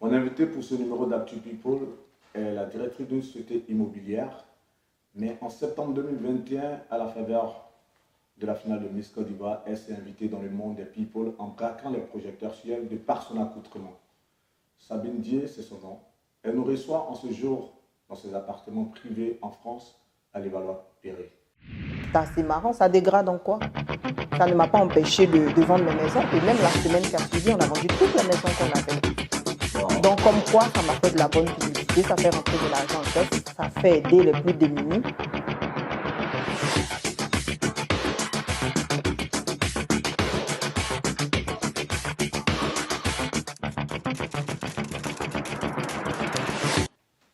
Mon invité pour ce numéro d'Actu People est la directrice d'une société immobilière. Mais en septembre 2021, à la faveur de la finale de Miss Côte d'Ivoire, elle s'est invitée dans le monde des People en braquant les projecteurs sur elle de par son accoutrement. Sabine Dié, c'est son nom. Elle nous reçoit en ce jour dans ses appartements privés en France, à Levallois-Perret. C'est assez marrant, ça dégrade en quoi? Ça ne m'a pas empêché de vendre mes maisons. Et même la semaine qui a suivi, on a vendu toutes les maisons qu'on avait. Wow. Donc comme quoi, ça m'a fait de la bonne publicité, ça fait rentrer de l'argent en caisse, ça fait aider les plus démunis.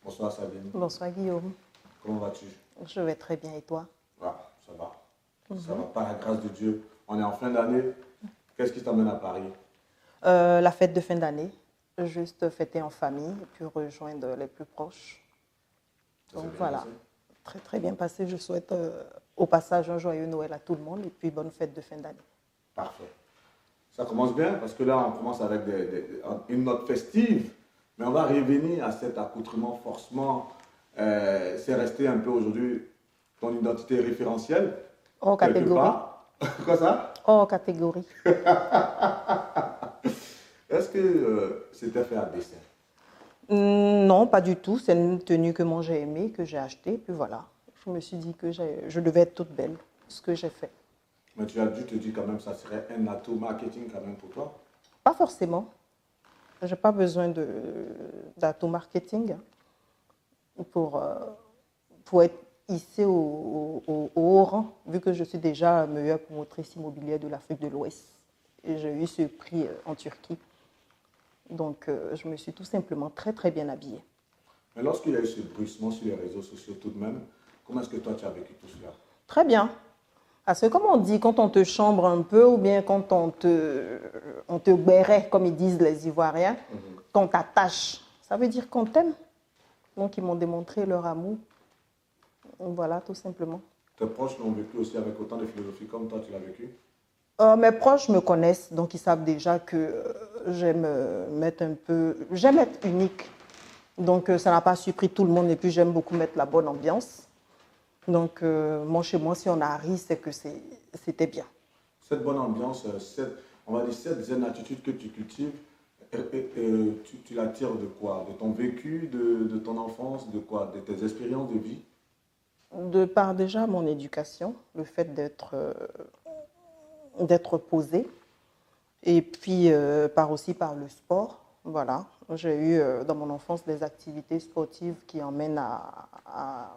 Bonsoir Sabine. Bonsoir Guillaume, Comment vas-tu? je vais très bien et toi? Ah, ça va. Ça va, par la grâce de Dieu. On est en fin d'année. Qu'est-ce qui t'amène à Paris? La fête de fin d'année, juste fêter en famille et puis rejoindre les plus proches. Ça s'est Donc bien voilà, passé? très très bien passé. Je souhaite au passage un joyeux Noël à tout le monde et puis bonne fête de fin d'année. Parfait. Ça commence bien parce que là, on commence avec une note festive. Mais on va revenir à cet accoutrement forcément. C'est resté un peu aujourd'hui ton identité référentielle. Hors Quelque catégorie. part. Quoi ça? Hors catégorie. Est-ce que c'était fait à dessein? Non, pas du tout. C'est une tenue que moi j'ai aimée, que j'ai achetée. Puis voilà, je me suis dit que je devais être toute belle, ce que j'ai fait. Mais tu as dû te dire quand même ça serait un atout marketing quand même pour toi. Pas forcément. Je n'ai pas besoin d'atout marketing pour être ici au haut rang, vu que je suis déjà meilleure promotrice immobilière de l'Afrique de l'Ouest. Et j'ai eu ce prix en Turquie. Donc, je me suis tout simplement très, très bien habillée. Mais lorsqu'il y a eu ce bruissement sur les réseaux sociaux tout de même, comment est-ce que toi tu as vécu tout cela? Très bien. Parce que comme on dit, quand on te chambre un peu ou bien quand on te bérait, comme ils disent les Ivoiriens, qu'on t'attache, ça veut dire qu'on t'aime. Donc, ils m'ont démontré leur amour. Voilà, tout simplement. Tes proches l'ont vécu aussi avec autant de philosophie comme toi tu l'as vécu? Mes proches me connaissent, donc ils savent déjà que j'aime j'aime être unique. Donc, ça n'a pas surpris tout le monde et puis j'aime beaucoup mettre la bonne ambiance. Donc, moi, chez moi, si on a ri, c'est que c'était bien. Cette bonne ambiance, on va dire cette zen attitude que tu cultives, tu la tires de quoi? De ton vécu, de ton enfance, de quoi? De tes expériences de vie? De par déjà mon éducation, le fait d'être posée, et puis aussi par le sport. Voilà, j'ai eu dans mon enfance des activités sportives qui emmènent à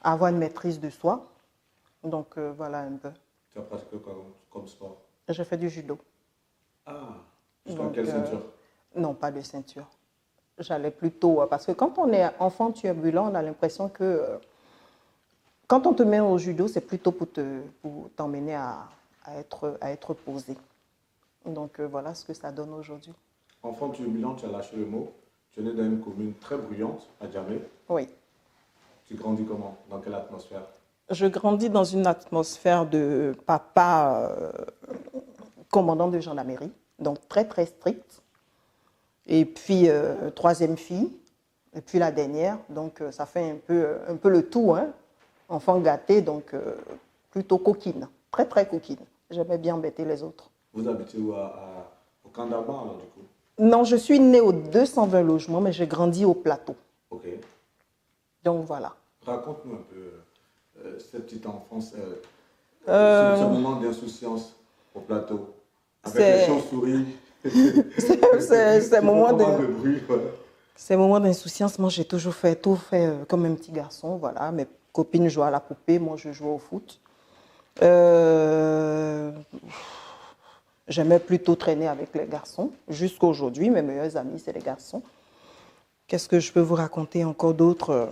avoir une maîtrise de soi. Donc voilà un peu. Tu as pratiqué quoi comme sport? J'ai fait du judo. Ah, jusqu'à Donc, quelle ceinture? non, pas de ceinture. J'allais plutôt, parce que quand on est enfant turbulent, on a l'impression que quand on te met au judo, c'est plutôt pour t'emmener à être posé. Donc voilà ce que ça donne aujourd'hui. Enfant turbulent, tu as lâché le mot. Tu es né dans une commune très bruyante, à Djamé. Oui. Tu grandis comment? Dans quelle atmosphère? Je grandis dans une atmosphère de papa commandant de gendarmerie, donc très très strict. Et puis troisième fille, et puis la dernière, donc ça fait un peu le tout, hein. Enfant gâté, donc plutôt coquine, très très coquine. J'aimais bien embêter les autres. Vous habitez où au camp d'Arban, alors, du coup? Non, je suis née au 220 logements, mais j'ai grandi au plateau. Ok. Donc voilà. Raconte-nous un peu cette petite enfance, ce moment d'insouciance au plateau, avec les chauves-souris. Ces moments de bruit. Ouais. Ces moments d'insouciance, moi j'ai toujours fait comme un petit garçon. Voilà, mes copines jouaient à la poupée, moi je jouais au foot. J'aimais plutôt traîner avec les garçons. Jusqu'à aujourd'hui, mes meilleurs amis, c'est les garçons. Qu'est-ce que je peux vous raconter encore d'autre?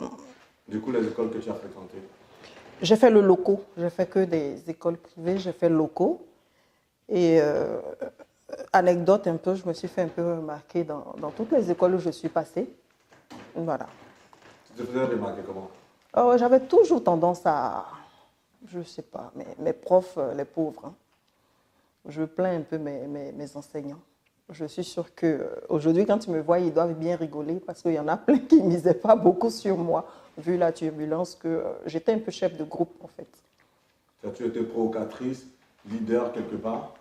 Du coup, les écoles que tu as fréquentées? J'ai fait le loco. J'ai fait que des écoles privées. J'ai fait le loco. Et anecdote un peu, je me suis fait un peu remarquer dans toutes les écoles où je suis passée. Voilà. Tu te faisais remarquer comment? J'avais toujours tendance à, je ne sais pas, mes profs, les pauvres, hein. Je plains un peu mes enseignants. Je suis sûre qu'aujourd'hui, quand tu me vois, ils doivent bien rigoler parce qu'il y en a plein qui ne misaient pas beaucoup sur moi, vu la turbulence que j'étais un peu chef de groupe en fait. Tu étais provocatrice, leader quelque part?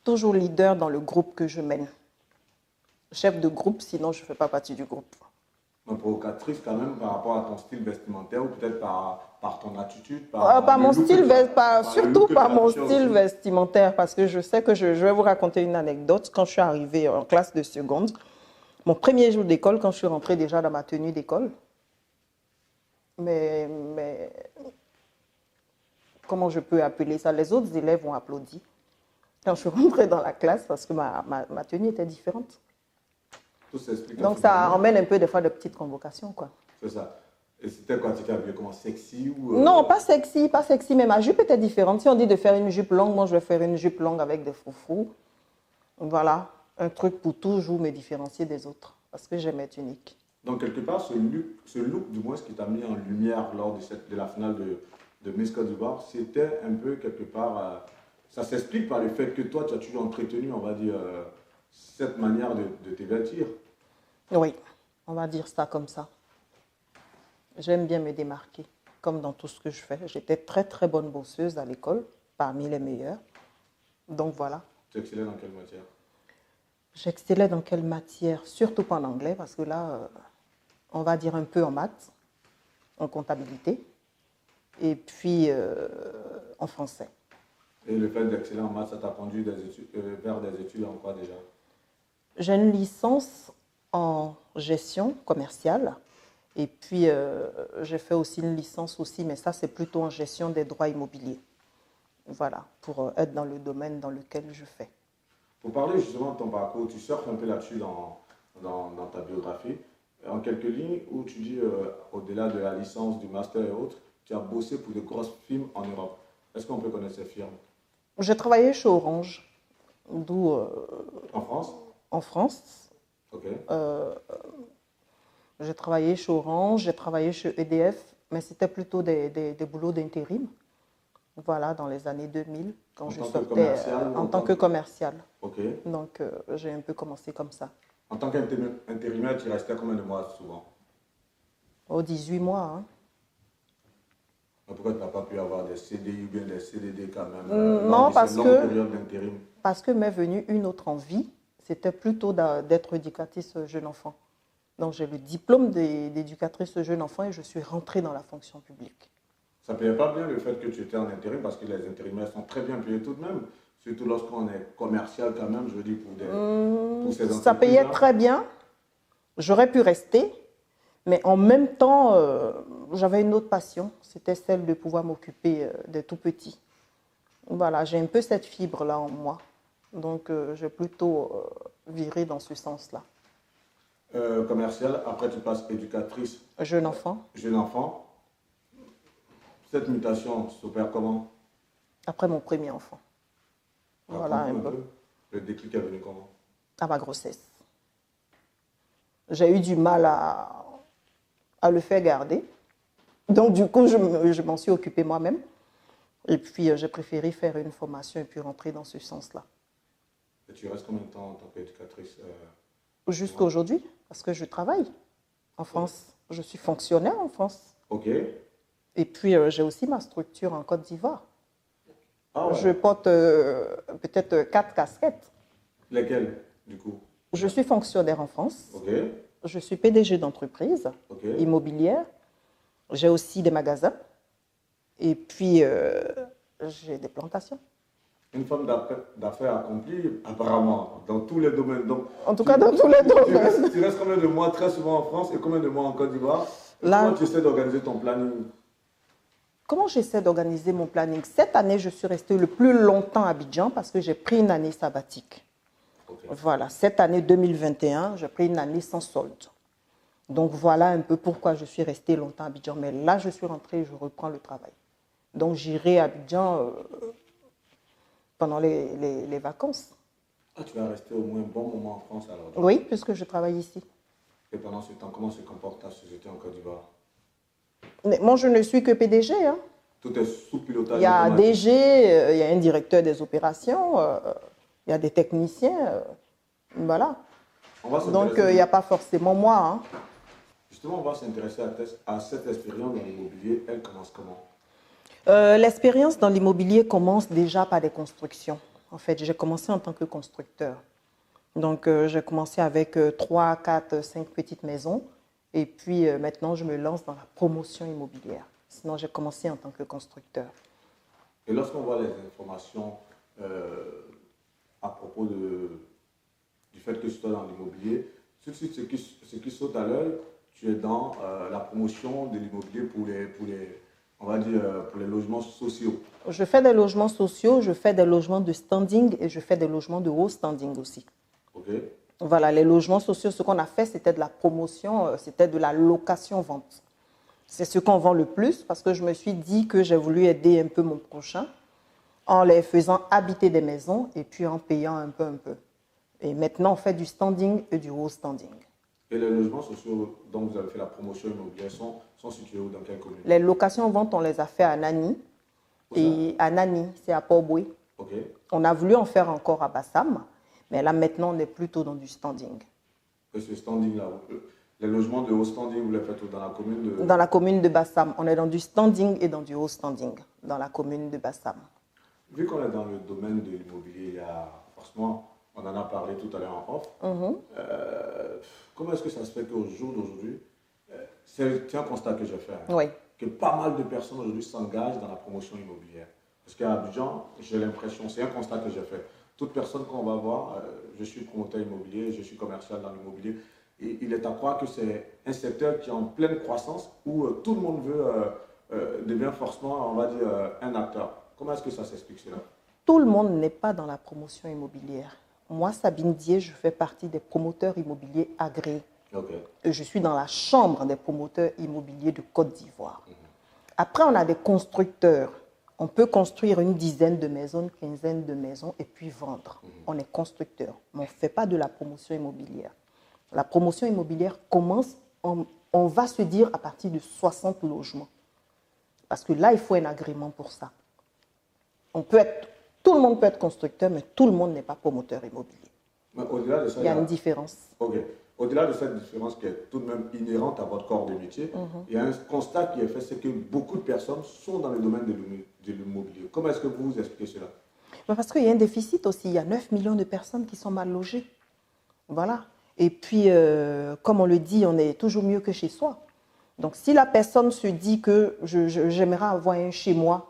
Toujours leader dans le groupe que je mène. Chef de groupe, sinon je ne fais pas partie du groupe. Donc provocatrice quand même par rapport à ton style vestimentaire ou peut-être par ton attitude, par Pas le mon look style, le surtout look que pas tu mon affichais style aussi. vestimentaire parce que je sais que je vais vous raconter une anecdote. Quand je suis arrivée en classe de seconde, mon premier jour d'école, quand je suis rentrée déjà dans ma tenue d'école, mais comment je peux appeler ça? Les autres élèves ont applaudi quand je suis rentrée dans la classe parce que ma tenue était différente. Tout s'explique à Donc ce ça moment. emmène un peu des fois de petites convocations, quoi. C'est ça. Et c'était quoi? Tu étais habillée comment? Sexy ou Non, pas sexy, mais ma jupe était différente. Si on dit de faire une jupe longue, moi je vais faire une jupe longue avec des froufrous. Voilà, un truc pour toujours me différencier des autres parce que j'aime être unique. Donc, quelque part, ce look, du moins, ce qui t'a mis en lumière lors de la finale de Miss Côte d'Ivoire, c'était un peu quelque part. Ça s'explique par le fait que toi, tu as toujours entretenu, on va dire, cette manière de te vêtir. Oui, on va dire ça comme ça. J'aime bien me démarquer, comme dans tout ce que je fais. J'étais très très bonne bosseuse à l'école, parmi les meilleures. Donc voilà. Tu excellais dans quelle matière? J'excellais dans quelle matière? Surtout pas en anglais, parce que là, on va dire un peu en maths, en comptabilité, et puis en français. Et le fait d'exceller en maths, ça t'a conduit vers des études en quoi déjà? J'ai une licence en gestion commerciale, et puis j'ai fait aussi une licence aussi, mais ça c'est plutôt en gestion des droits immobiliers. Voilà, pour être dans le domaine dans lequel je fais. Pour parler justement de ton parcours, tu surfes un peu là-dessus dans ta biographie. En quelques lignes, où tu dis, au-delà de la licence, du master et autres, tu as bossé pour de grosses firmes en Europe. Est-ce qu'on peut connaître ces firmes? J'ai travaillé chez Orange, d'où En France? en France. Ok. J'ai travaillé chez Orange, j'ai travaillé chez EDF, mais c'était plutôt des boulots d'intérim. Voilà, dans les années 2000, quand je sortais en tant que commercial. Ok. Donc, j'ai un peu commencé comme ça. En tant qu'intérimaire, tu restais combien de mois souvent? 18 mois. Hein. Pourquoi tu n'as pas pu avoir des CDI ou bien des CDD quand même Non, lors de cette longue période d'intérim? Parce que m'est venue une autre envie, c'était plutôt d'être éducatrice jeune enfant. Donc, j'ai le diplôme d'éducatrice jeune enfant et je suis rentrée dans la fonction publique. Ça ne payait pas bien le fait que tu étais en intérim parce que les intérimaires sont très bien payés tout de même. Surtout lorsqu'on est commercial quand même, je veux dire, pour ces entreprises. Ça payait très bien. J'aurais pu rester. Mais en même temps, j'avais une autre passion. C'était celle de pouvoir m'occuper des tout petits. Voilà, j'ai un peu cette fibre-là en moi. Donc, j'ai plutôt viré dans ce sens-là. Commercial, après tu passes éducatrice. Jeune enfant. Jeune enfant. Cette mutation s'opère comment? Après mon premier enfant. Voilà un peu. Le déclic est venu comment? À ma grossesse. J'ai eu du mal à le faire garder. Donc, du coup, je m'en suis occupée moi-même. Et puis, j'ai préféré faire une formation et puis rentrer dans ce sens-là. Et tu restes combien de temps en tant qu'éducatrice? Jusqu'à aujourd'hui, parce que je travaille en France. Je suis fonctionnaire en France. Ok. Et puis, j'ai aussi ma structure en Côte d'Ivoire. Ah ouais. Je porte peut-être 4 casquettes. Lesquelles, du coup? Je suis fonctionnaire en France. Ok. Je suis PDG d'entreprise immobilière. J'ai aussi des magasins. Et puis, j'ai des plantations. Une femme d'affaires accomplie, apparemment, dans tous les domaines. Donc, en tout cas, dans tous les domaines. Tu restes combien de mois très souvent en France et combien de mois en Côte d'Ivoire? Comment tu essaies d'organiser ton planning? Comment j'essaie d'organiser mon planning? Cette année, je suis restée le plus longtemps à Abidjan parce que j'ai pris une année sabbatique. Okay. Voilà, cette année 2021, j'ai pris une année sans solde. Donc voilà un peu pourquoi je suis restée longtemps à Abidjan. Mais là, je suis rentrée et je reprends le travail. Donc j'irai à Abidjan pendant les vacances. Ah, tu vas rester au moins un bon moment en France alors? Oui, puisque je travaille ici. Et pendant ce temps, comment se comporte ta société en Côte d'Ivoire? Moi, je ne suis que PDG. Hein. Tout est sous pilotage. Il y a DG, il y a un directeur des opérations, il y a des techniciens. Voilà. Donc, il s'intéresser- n'y a pas forcément moi. Hein. Justement, on va s'intéresser à cette expérience dans l'immobilier. Elle commence comment? L'expérience dans l'immobilier commence déjà par des constructions. En fait, j'ai commencé en tant que constructeur. Donc, j'ai commencé avec 3, 4, 5 petites maisons. Et puis, maintenant, je me lance dans la promotion immobilière. Sinon, j'ai commencé en tant que constructeur. Et lorsqu'on voit les informations à propos du fait que tu sois dans l'immobilier, tout de suite, ce qui saute à l'œil, tu es dans la promotion de l'immobilier on va dire, pour les logements sociaux. Je fais des logements sociaux, je fais des logements de standing et je fais des logements de haut standing aussi. OK? Voilà, les logements sociaux, ce qu'on a fait, c'était de la promotion, c'était de la location-vente. C'est ce qu'on vend le plus parce que je me suis dit que j'ai voulu aider un peu mon prochain en les faisant habiter des maisons et puis en payant un peu. Et maintenant, on fait du standing et du haut standing. Et les logements sociaux dont vous avez fait la promotion immobilière sont situés où, dans quelle commune? Les locations-ventes, on les a fait à Nani. Et à Nani, c'est à Port-Boué. OK. On a voulu en faire encore à Bassam, mais là, maintenant, on est plutôt dans du standing. Et ce standing-là, les logements de haut standing, vous les faites où, dans la commune de... Dans la commune de Bassam, on est dans du standing et dans du haut standing, dans la commune de Bassam. Vu qu'on est dans le domaine de l'immobilier, il y a forcément, on en a parlé tout à l'heure en off, comment est-ce que ça se fait qu'au jour d'aujourd'hui, c'est un constat que j'ai fait, hein, Oui. que pas mal de personnes aujourd'hui s'engagent dans la promotion immobilière. Parce qu'à Abidjan, j'ai l'impression, c'est un constat que j'ai fait, toute personne qu'on va voir, je suis promoteur immobilier, je suis commercial dans l'immobilier, et il est à croire que c'est un secteur qui est en pleine croissance, où tout le monde devient forcément, on va dire, un acteur. Comment est-ce que ça s'explique cela? Tout le monde n'est pas dans la promotion immobilière. Moi, Sabine Dié, je fais partie des promoteurs immobiliers agréés. Okay. Et je suis dans la chambre des promoteurs immobiliers de Côte d'Ivoire. Après, on a des constructeurs. On peut construire une dizaine de maisons, une quinzaine de maisons et puis vendre. On est constructeur, mais on ne fait pas de la promotion immobilière. La promotion immobilière commence, on va se dire, à partir de 60 logements. Parce que là, il faut un agrément pour ça. Tout le monde peut être constructeur, mais tout le monde n'est pas promoteur immobilier. Mais au-delà de ça, il y a une différence. Ok. Au-delà de cette différence qui est tout de même inhérente à votre corps de métier, il y a un constat qui est fait, c'est que beaucoup de personnes sont dans le domaine de l'immobilier. Comment est-ce que vous expliquez cela? Parce qu'il y a un déficit aussi. Il y a 9 millions de personnes qui sont mal logées. Voilà. Et puis, comme on le dit, on est toujours mieux que chez soi. Donc, si la personne se dit que j'aimerais avoir un chez moi,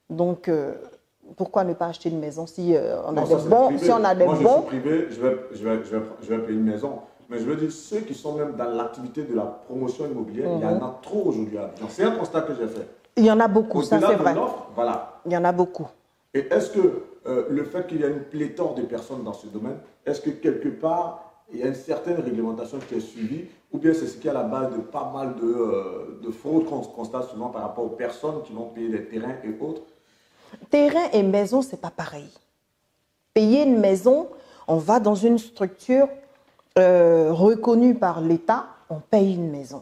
donc pourquoi ne pas acheter une maison si on a des bons, si on a des Moi, bons. je suis privé, je vais payer une maison. Mais je veux dire, ceux qui sont même dans l'activité de la promotion immobilière, il y en a trop aujourd'hui. C'est un constat que j'ai fait. Il y en a beaucoup, ça c'est vrai. Voilà. Il y en a beaucoup. Et est-ce que le fait qu'il y a une pléthore de personnes dans ce domaine, est-ce que quelque part, il y a une certaine réglementation qui est suivie, ou bien c'est ce qui est à la base de pas mal de fraudes qu'on constate souvent par rapport aux personnes qui vont payer des terrains et autres? Terrain et maison, ce n'est pas pareil. Payer une maison, on va dans une structure reconnue par l'État, on paye une maison.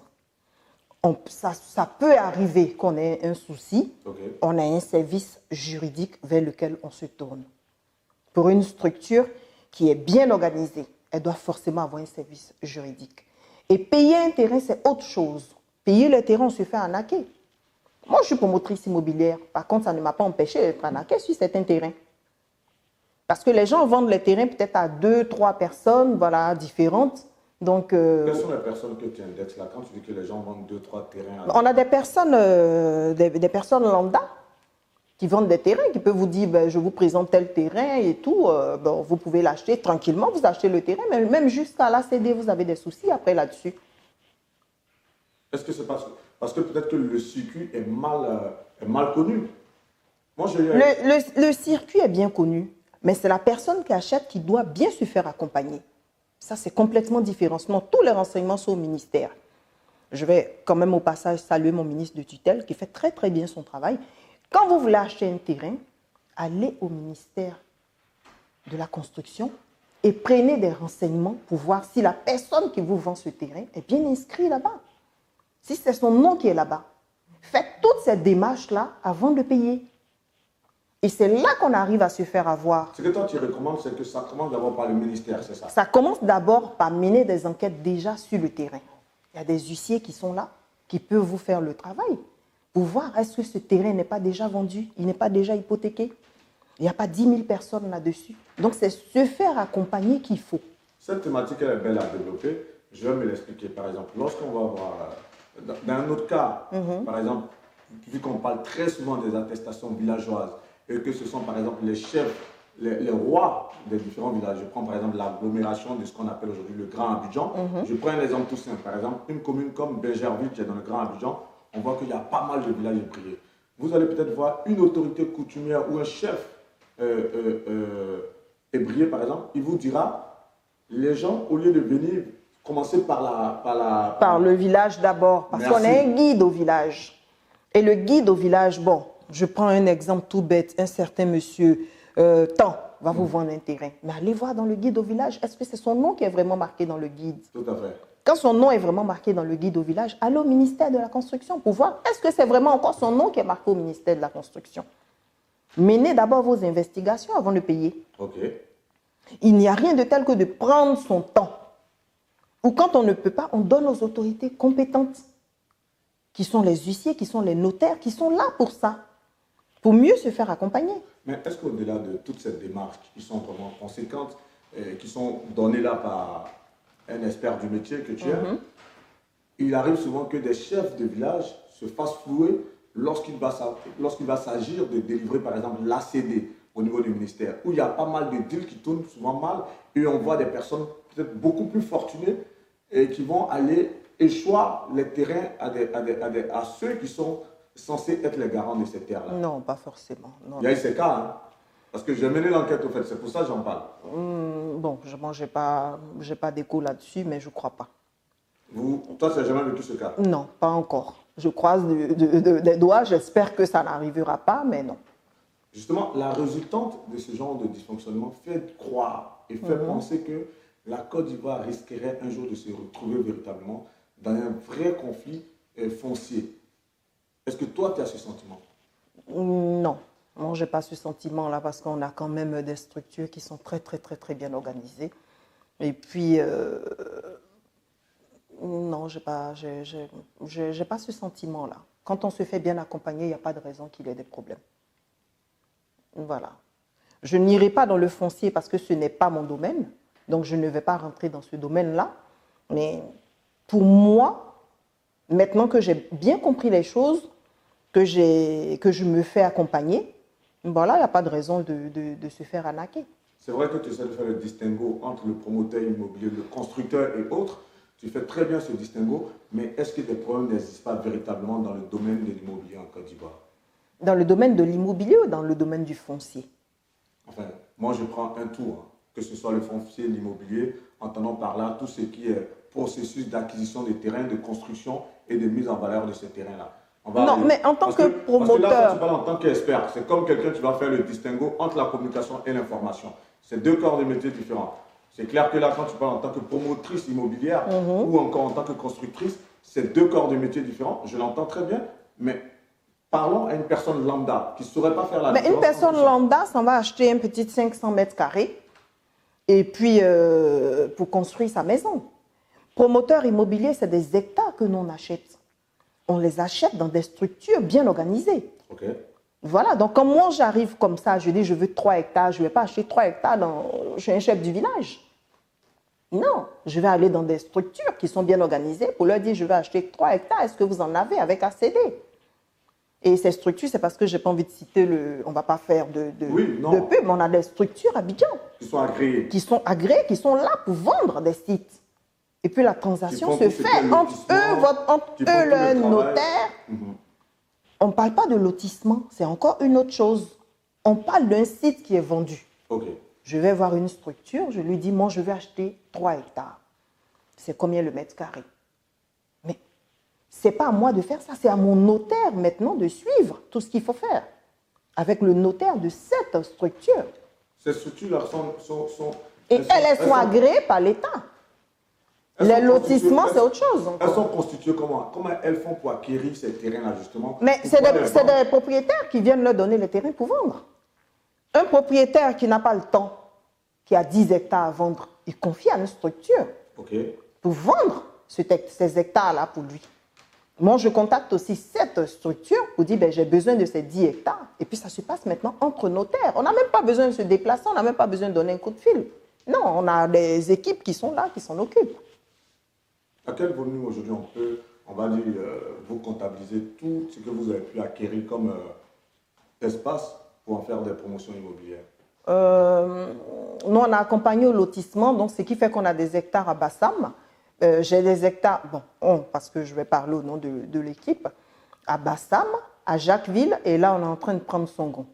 Ça peut arriver qu'on ait un souci, on a un service juridique vers lequel on se tourne. Pour une structure qui est bien organisée, elle doit forcément avoir un service juridique. Et payer un terrain, c'est autre chose. Payer le terrain, on se fait arnaquer. Moi, je suis promotrice immobilière. Par contre, ça ne m'a pas empêché d'être arnaquée sur certains terrains. Parce que les gens vendent les terrains peut-être à 2, 3 personnes, voilà, différentes. Donc, quelles sont les personnes que tu indexes là quand tu dis que les gens vendent 2, 3 terrains? On a des personnes lambda qui vendent des terrains, qui peuvent vous dire, ben, je vous présente tel terrain et tout. Ben, vous pouvez l'acheter tranquillement, vous achetez le terrain, mais même jusqu'à l'ACD, vous avez des soucis après là-dessus. Est-ce que c'est parce que peut-être que le circuit est mal connu? Moi, le circuit est bien connu, mais c'est la personne qui achète qui doit bien se faire accompagner. Ça, c'est complètement différent. Sinon, tous les renseignements sont au ministère. Je vais quand même au passage saluer mon ministre de tutelle qui fait très très bien son travail. Quand vous voulez acheter un terrain, allez au ministère de la construction et prenez des renseignements pour voir si la personne qui vous vend ce terrain est bien inscrite là-bas. Si c'est son nom qui est là-bas. Faites toutes ces démarches-là avant de payer. Et c'est là qu'on arrive à se faire avoir. Ce que toi tu recommandes, c'est que ça commence d'abord par le ministère, c'est ça? Ça commence d'abord par mener des enquêtes déjà sur le terrain. Il y a des huissiers qui sont là, qui peuvent vous faire le travail pour voir est-ce que ce terrain n'est pas déjà vendu, il n'est pas déjà hypothéqué. Il n'y a pas 10 000 personnes là-dessus. Donc, c'est se faire accompagner qu'il faut. Cette thématique, elle est belle à développer. Je vais me l'expliquer. Par exemple, lorsqu'on va voir, dans un autre cas, par exemple, vu qu'on parle très souvent des attestations villageoises et que ce sont par exemple les chefs, les rois des différents villages. Je prends par exemple l'agglomération de ce qu'on appelle aujourd'hui le Grand Abidjan. Je prends un exemple tout simple. Par exemple, une commune comme Bergerville qui est dans le Grand Abidjan, on voit qu'il y a pas mal de villages ébriés. Vous allez peut-être voir une autorité coutumière ou un chef ébrié par exemple, il vous dira, les gens au lieu de venir commencer par le village d'abord, parce qu'on est un guide au village. Et le guide au village, bon, je prends un exemple tout bête, un certain monsieur Tant va vous vendre un terrain. Mais allez voir dans le guide au village, est-ce que c'est son nom qui est vraiment marqué dans le guide? Tout à fait. Quand son nom est vraiment marqué dans le guide au village, allez au ministère de la Construction pour voir est-ce que c'est vraiment encore son nom qui est marqué au ministère de la Construction. Menez d'abord vos investigations avant de payer. Ok. Il n'y a rien de tel que de prendre son temps. Ou quand on ne peut pas, on donne aux autorités compétentes, qui sont les huissiers, qui sont les notaires, qui sont là pour ça, pour mieux se faire accompagner. Mais est-ce qu'au-delà de toutes ces démarches qui sont vraiment conséquentes, qui sont données là par un expert du métier que tu es, il arrive souvent que des chefs de village se fassent flouer lorsqu'il va s'agir de délivrer par exemple l'ACD au niveau du ministère, où il y a pas mal de deals qui tournent souvent mal et on voit des personnes peut-être beaucoup plus fortunées et qui vont aller échoir les terrains à ceux qui sont censés être les garants de ces terres-là. Non, pas forcément. Non, il y a eu ces cas, hein, parce que j'ai mené l'enquête au fait, c'est pour ça que j'en parle. Bon, moi, je n'ai pas d'écho là-dessus, mais je ne crois pas. Toi, tu n'as jamais vécu ce cas? Non, pas encore. Je croise des doigts, j'espère que ça n'arrivera pas, mais non. Justement, la résultante de ce genre de dysfonctionnement fait croire et fait penser que la Côte d'Ivoire risquerait un jour de se retrouver véritablement dans un vrai conflit foncier. Est-ce que toi, tu as ce sentiment? Non, moi, je n'ai pas ce sentiment-là parce qu'on a quand même des structures qui sont très, très, très, très bien organisées. Et puis, non, je n'ai pas ce sentiment-là. Quand on se fait bien accompagner, il n'y a pas de raison qu'il y ait des problèmes. Voilà. Je n'irai pas dans le foncier parce que ce n'est pas mon domaine. Donc, je ne vais pas rentrer dans ce domaine-là. Mais pour moi, maintenant que j'ai bien compris les choses, que je me fais accompagner, voilà, il n'y a pas de raison de se faire arnaquer. C'est vrai que tu essaies de faire le distinguo entre le promoteur immobilier, le constructeur et autres. Tu fais très bien ce distinguo, mais est-ce que des problèmes n'existent pas véritablement dans le domaine de l'immobilier en Côte d'Ivoire? Dans le domaine de l'immobilier ou dans le domaine du foncier? Enfin, moi je prends un tour, hein, que ce soit le foncier, l'immobilier, entendant par là tout ce qui est processus d'acquisition de terrains, de construction et de mise en valeur de ces terrains-là. Non, mais en tant que promoteur... Parce que là, quand tu parles en tant qu'expert, c'est comme quelqu'un qui va faire le distinguo entre la communication et l'information. C'est deux corps de métier différents. C'est clair que là, quand tu parles en tant que promotrice immobilière ou encore en tant que constructrice, c'est deux corps de métier différents. Je l'entends très bien, mais parlons à une personne lambda qui ne saurait pas faire la différence. Une personne lambda s'en va acheter un petit 500 mètres carrés et puis pour construire sa maison. Promoteur immobilier, c'est des hectares que nous on achète. On les achète dans des structures bien organisées. Okay. Voilà, donc quand moi j'arrive comme ça, je dis je veux 3 hectares, je ne vais pas acheter 3 hectares chez un chef du village. Non, je vais aller dans des structures qui sont bien organisées pour leur dire je vais acheter 3 hectares, est-ce que vous en avez avec ACD? Et ces structures, c'est parce que je n'ai pas envie de citer on ne va pas faire de pub, mais on a des structures à Abidjan. Qui sont agréées. Qui sont agréées, qui sont là pour vendre des sites. Et puis la transaction se fait entre eux, le notaire. On ne parle pas de lotissement, c'est encore une autre chose. On parle d'un site qui est vendu. Okay. Je vais voir une structure, je lui dis, moi je vais acheter 3 hectares. C'est combien le mètre carré? Mais ce n'est pas à moi de faire ça, c'est à mon notaire maintenant de suivre tout ce qu'il faut faire. Avec le notaire de cette structure. Ces structures-là elles sont agréées par l'État. Les lotissements, c'est autre chose. Elles sont constituées comment? Comment elles font pour acquérir ces terrains-là, justement? Mais c'est des propriétaires qui viennent leur donner les terrains pour vendre. Un propriétaire qui n'a pas le temps, qui a 10 hectares à vendre, il confie à une structure pour vendre ces hectares-là pour lui. Moi, je contacte aussi cette structure pour dire, ben, j'ai besoin de ces 10 hectares. Et puis, ça se passe maintenant entre notaires. On n'a même pas besoin de se déplacer, on n'a même pas besoin de donner un coup de fil. Non, on a des équipes qui sont là, qui s'en occupent. À quel volume aujourd'hui on peut, on va dire, vous comptabiliser tout ce que vous avez pu acquérir comme espace pour en faire des promotions immobilières? Nous, on a accompagné au lotissement, donc ce qui fait qu'on a des hectares à Bassam. J'ai des hectares, parce que je vais parler au nom de l'équipe, à Bassam, à Jacquesville, et là, on est en train de prendre Songon.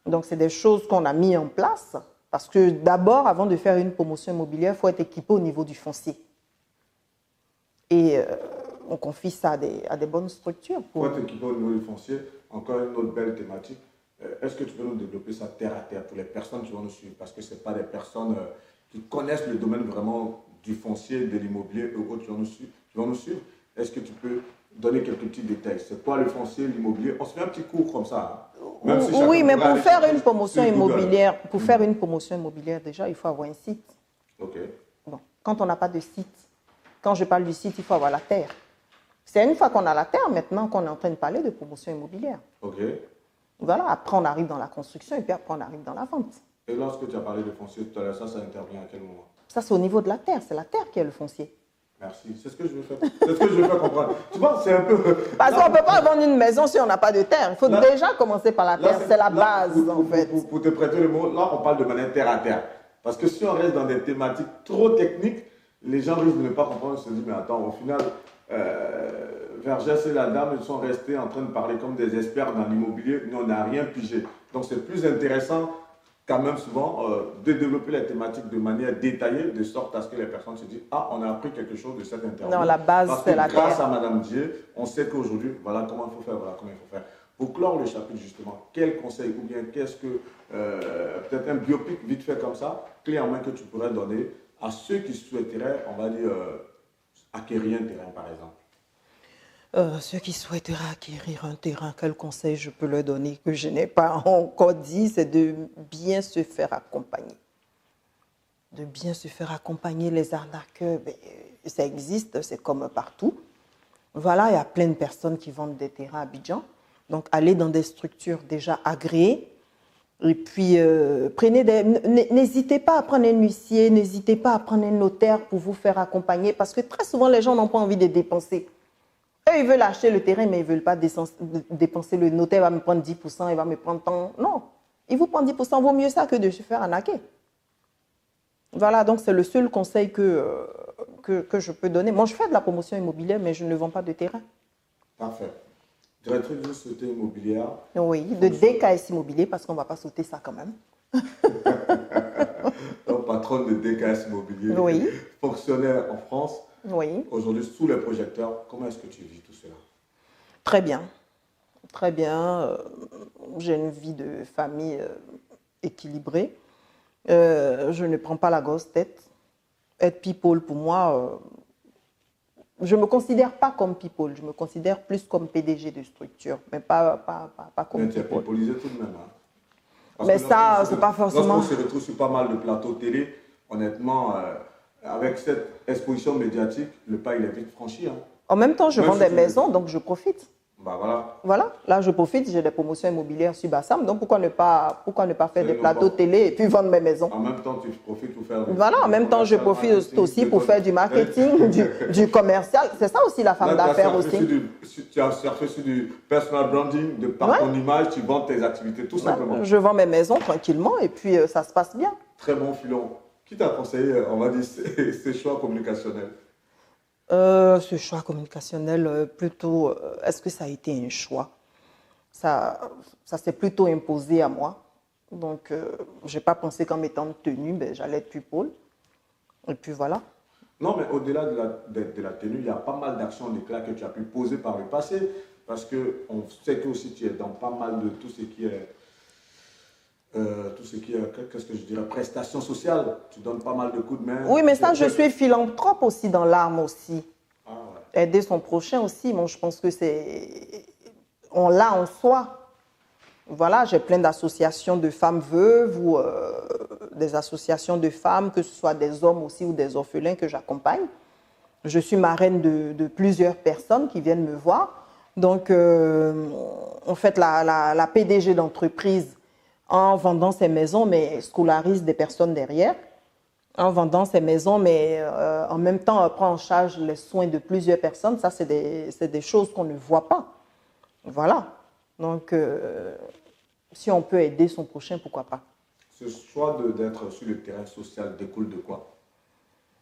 Donc, c'est des choses qu'on a mis en place, parce que d'abord, avant de faire une promotion immobilière, il faut être équipé au niveau du foncier. Et on confie ça à des bonnes structures. Pour être équipé au niveau du foncier, encore une autre belle thématique. Est-ce que tu peux nous développer ça terre à terre pour les personnes qui vont nous suivre? Parce que ce n'est pas des personnes qui connaissent le domaine vraiment du foncier, de l'immobilier et autres qui vont nous suivre. Est-ce que tu peux donner quelques petits détails? C'est quoi le foncier, l'immobilier? On se fait un petit cours comme ça. Hein? Même si oui, mais pour faire une promotion immobilière, déjà, il faut avoir un site. Ok. Bon, quand on n'a pas de site, quand je parle du site, il faut avoir la terre. C'est une fois qu'on a la terre, maintenant qu'on est en train de parler de promotion immobilière. Ok. Voilà, après on arrive dans la construction et puis après on arrive dans la vente. Et lorsque tu as parlé de foncier tout à l'heure, ça intervient à quel moment? Ça, c'est au niveau de la terre. C'est la terre qui est le foncier. Merci. C'est ce que je veux faire. C'est ce que je veux faire comprendre. Tu vois, c'est un peu... Parce qu'on ne peut pas vendre une maison si on n'a pas de terre. Il faut déjà commencer par la terre. C'est la base, en fait. Pour te prêter le mot, là, on parle de manière terre à terre. Parce que si on reste dans des thématiques trop techniques, les gens risquent de ne pas comprendre. Ils se disent, mais attends, au final, Vergès et la dame, ils sont restés en train de parler comme des experts dans l'immobilier. Nous, on n'a rien pigé. Donc, c'est plus intéressant quand même souvent de développer les thématiques de manière détaillée, de sorte à ce que les personnes se disent « Ah, on a appris quelque chose de cette interview. » Non, la base, c'est la terre. Grâce à Madame Dieu, on sait qu'aujourd'hui, voilà comment il faut faire, voilà comment il faut faire. Pour clore le chapitre, justement, quel conseil ou bien qu'est-ce que, peut-être un biopic vite fait comme ça, clé en main que tu pourrais donner à ceux qui souhaiteraient, on va dire, acquérir un terrain, par exemple? Ceux qui souhaiteraient acquérir un terrain, quel conseil je peux leur donner que je n'ai pas encore dit, c'est de bien se faire accompagner. De bien se faire accompagner. Les arnaqueurs, ça existe, c'est comme partout. Voilà, il y a plein de personnes qui vendent des terrains à Abidjan. Donc, allez dans des structures déjà agréées. Et puis, n'hésitez pas à prendre un huissier, n'hésitez pas à prendre un notaire pour vous faire accompagner, parce que très souvent, les gens n'ont pas envie de dépenser. Eux, ils veulent acheter le terrain, mais ils ne veulent pas dépenser. Le notaire va me prendre 10%, il va me prendre tant. Non, il vous prend 10%, vaut mieux ça que de se faire arnaquer. Voilà, donc c'est le seul conseil que je peux donner. Moi, je fais de la promotion immobilière, mais je ne vends pas de terrain. Parfait. Directrice de société immobilière. Oui, de DKS Immobilier, parce qu'on ne va pas sauter ça quand même. Donc, patronne de DKS Immobilier. Oui. Fonctionnaire en France. Oui. Aujourd'hui, sous les projecteurs, comment est-ce que tu vis tout cela? Très bien. Très bien. J'ai une vie de famille équilibrée. Je ne prends pas la grosse tête. Être people, pour moi, je ne me considère pas comme people. Je me considère plus comme PDG de structure, mais pas comme people. Tu es peopleisé tout de même. Hein? Mais ça, c'est pas forcément... Lorsqu'on se retrouve sur pas mal de plateaux télé, honnêtement, avec cette exposition médiatique, le pas, il est vite franchi. Hein? En même temps, je vends des maisons, donc je profite. Bah voilà. Voilà, là je profite, j'ai des promotions immobilières sur Bassam, donc pourquoi ne pas faire des plateaux télé et puis vendre mes maisons? En même temps, tu profites pour faire... Voilà, en même temps, je profite aussi pour faire du marketing, du commercial. C'est ça aussi la femme d'affaires aussi. Tu as surfé sur du personal branding, de par ton image, tu vends tes activités, tout simplement. Je vends mes maisons tranquillement et puis ça se passe bien. Très bon filon. Qui t'a conseillé, on va dire, ces choix communicationnels? Ce choix communicationnel, plutôt, est-ce que ça a été un choix? Ça s'est plutôt imposé à moi. Donc, je n'ai pas pensé qu'en mettant tenue, j'allais être people. Et puis voilà. Non, mais au-delà de la tenue, il y a pas mal d'actions d'éclat que tu as pu poser par le passé. Parce qu'on sait que aussi tu es dans pas mal de tout ce qui est... qu'est-ce que je dirais, prestations sociales, tu donnes pas mal de coups de main. Oui, mais ça, je suis philanthrope aussi dans l'âme aussi. Ah ouais. Aider son prochain aussi, moi je pense que c'est... On l'a en soi. Voilà, j'ai plein d'associations de femmes veuves ou des associations de femmes, que ce soit des hommes aussi ou des orphelins que j'accompagne. Je suis marraine de plusieurs personnes qui viennent me voir. Donc, en fait, la PDG d'entreprise, en vendant ses maisons, mais scolarise des personnes derrière. En vendant ses maisons, mais en même temps, elle prend en charge les soins de plusieurs personnes. Ça, c'est des choses qu'on ne voit pas. Voilà. Donc, si on peut aider son prochain, pourquoi pas. Ce choix d'être sur le terrain social découle de quoi?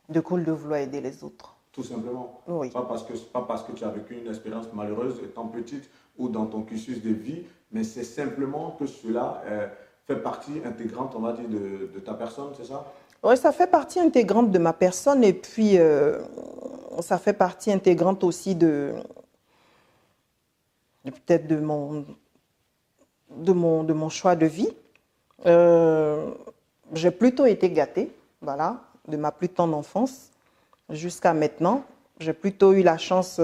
Découle de vouloir aider les autres. Tout simplement. Oui. Pas parce que tu as vécu une expérience malheureuse étant petite ou dans ton cursus de vie, mais c'est simplement que cela fait partie intégrante, on va dire, de ta personne, c'est ça? Oui, ça fait partie intégrante de ma personne et puis ça fait partie intégrante aussi peut-être de mon choix de vie. J'ai plutôt été gâtée, voilà, de ma plus tendre enfance jusqu'à maintenant. J'ai plutôt eu la chance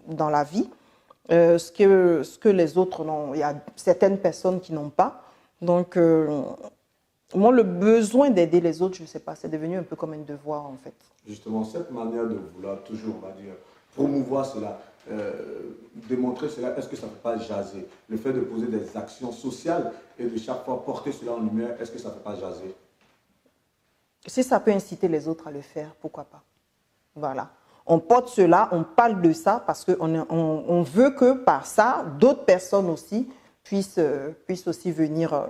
dans la vie, ce que les autres n'ont. Il y a certaines personnes qui n'ont pas. Donc, moi, le besoin d'aider les autres, je ne sais pas, c'est devenu un peu comme un devoir en fait. Justement, cette manière de vouloir toujours, on va dire, promouvoir cela, démontrer cela, est-ce que ça ne fait pas jaser? Le fait de poser des actions sociales et de chaque fois porter cela en lumière, est-ce que ça ne fait pas jaser? Si ça peut inciter les autres à le faire, pourquoi pas? Voilà. On porte cela, on parle de ça parce qu'on veut que par ça, d'autres personnes aussi puissent aussi venir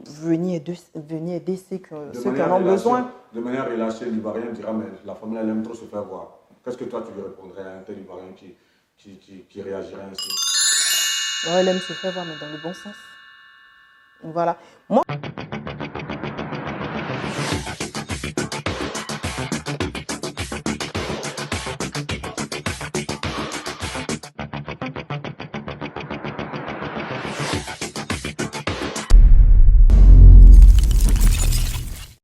aider ceux qui en ont besoin. De manière relâchée, l'Ivoirien dira, mais la femme, elle aime trop se faire voir. Qu'est-ce que toi, tu lui répondrais à un tel Ivoirien qui réagirait ainsi? Ouais, elle aime se faire voir, mais dans le bon sens. Voilà. Moi,